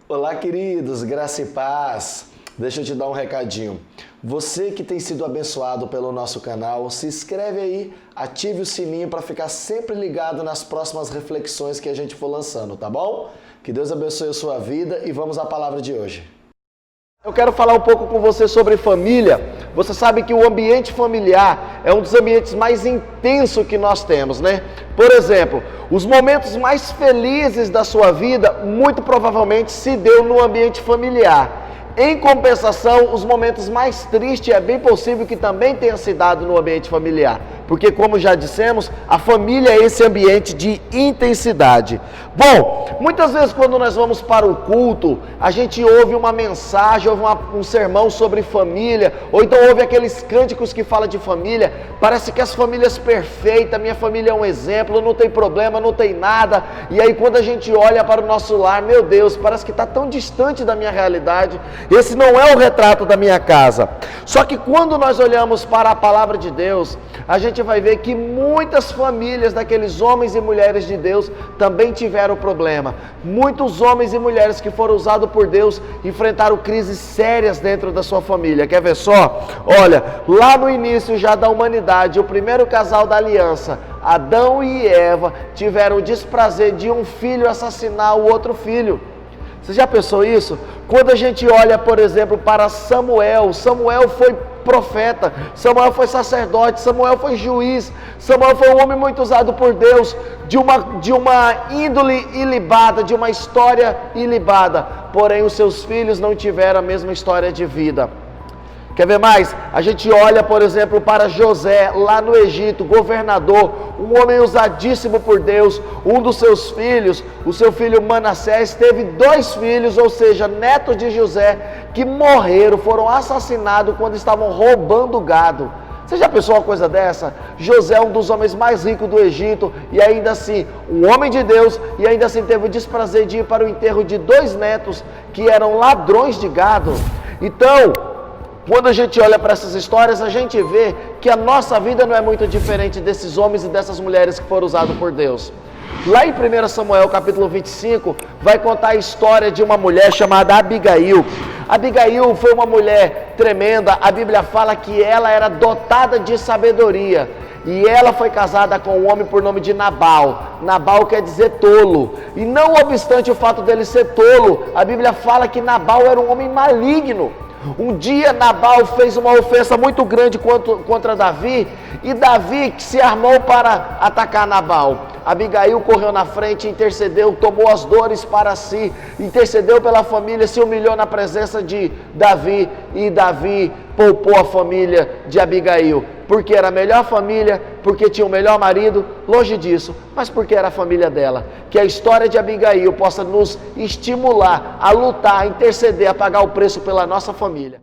Olá, queridos, graça e paz. Deixa eu te dar um recadinho. Você que tem sido abençoado pelo nosso canal, se inscreve aí, ative o sininho para ficar sempre ligado nas próximas reflexões que a gente for lançando, tá bom? Que Deus abençoe a sua vida e vamos à palavra de hoje. Eu quero falar um pouco com você sobre família. Você sabe que o ambiente familiar é um dos ambientes mais intensos que nós temos, né? Por exemplo, os momentos mais felizes da sua vida, muito provavelmente se deu no ambiente familiar. Em compensação, os momentos mais tristes é bem possível que também tenha se dado no ambiente familiar. Porque, como já dissemos, a família é esse ambiente de intensidade. Bom, muitas vezes quando nós vamos para o culto, a gente ouve uma mensagem, ouve um sermão sobre família, ou então ouve aqueles cânticos que falam de família. Parece que as famílias perfeitas, minha família é um exemplo, não tem problema, não tem nada. E aí quando a gente olha para o nosso lar, meu Deus, parece que está tão distante da minha realidade. Esse não é o retrato da minha casa. Só que quando nós olhamos para a palavra de Deus, a gente vai ver que muitas famílias daqueles homens e mulheres de Deus também tiveram problema. Muitos homens e mulheres que foram usados por Deus enfrentaram crises sérias dentro da sua família. Quer ver só? Olha, lá no início já da humanidade, o primeiro casal da aliança, Adão e Eva, tiveram o desprazer de um filho assassinar o outro filho. Você já pensou isso? Quando a gente olha, por exemplo, para Samuel, Samuel foi profeta, Samuel foi sacerdote, Samuel foi juiz, Samuel foi um homem muito usado por Deus, de uma índole ilibada, de uma história ilibada, porém os seus filhos não tiveram a mesma história de vida. Quer ver mais? A gente olha, por exemplo, para José, lá no Egito, governador, um homem usadíssimo por Deus. Um dos seus filhos, o seu filho Manassés, teve 2 filhos, ou seja, netos de José, que morreram, foram assassinados quando estavam roubando gado. Você já pensou uma coisa dessa? José é um dos homens mais ricos do Egito, e ainda assim, um homem de Deus, e ainda assim teve o desprazer de ir para o enterro de 2 netos, que eram ladrões de gado. Então, quando a gente olha para essas histórias, a gente vê que a nossa vida não é muito diferente desses homens e dessas mulheres que foram usados por Deus. Lá em 1 Samuel capítulo 25, vai contar a história de uma mulher chamada Abigail. Abigail foi uma mulher tremenda, a Bíblia fala que ela era dotada de sabedoria. E ela foi casada com um homem por nome de Nabal. Nabal quer dizer tolo. E não obstante o fato dele ser tolo, a Bíblia fala que Nabal era um homem maligno. Um dia Nabal fez uma ofensa muito grande contra Davi, e Davi que se armou para atacar Nabal. Abigail correu na frente, intercedeu, tomou as dores para si, intercedeu pela família, se humilhou na presença de Davi, e Davi poupou a família de Abigail. Porque era a melhor família, porque tinha o melhor marido, longe disso, mas porque era a família dela. Que a história de Abigail possa nos estimular a lutar, a interceder, a pagar o preço pela nossa família.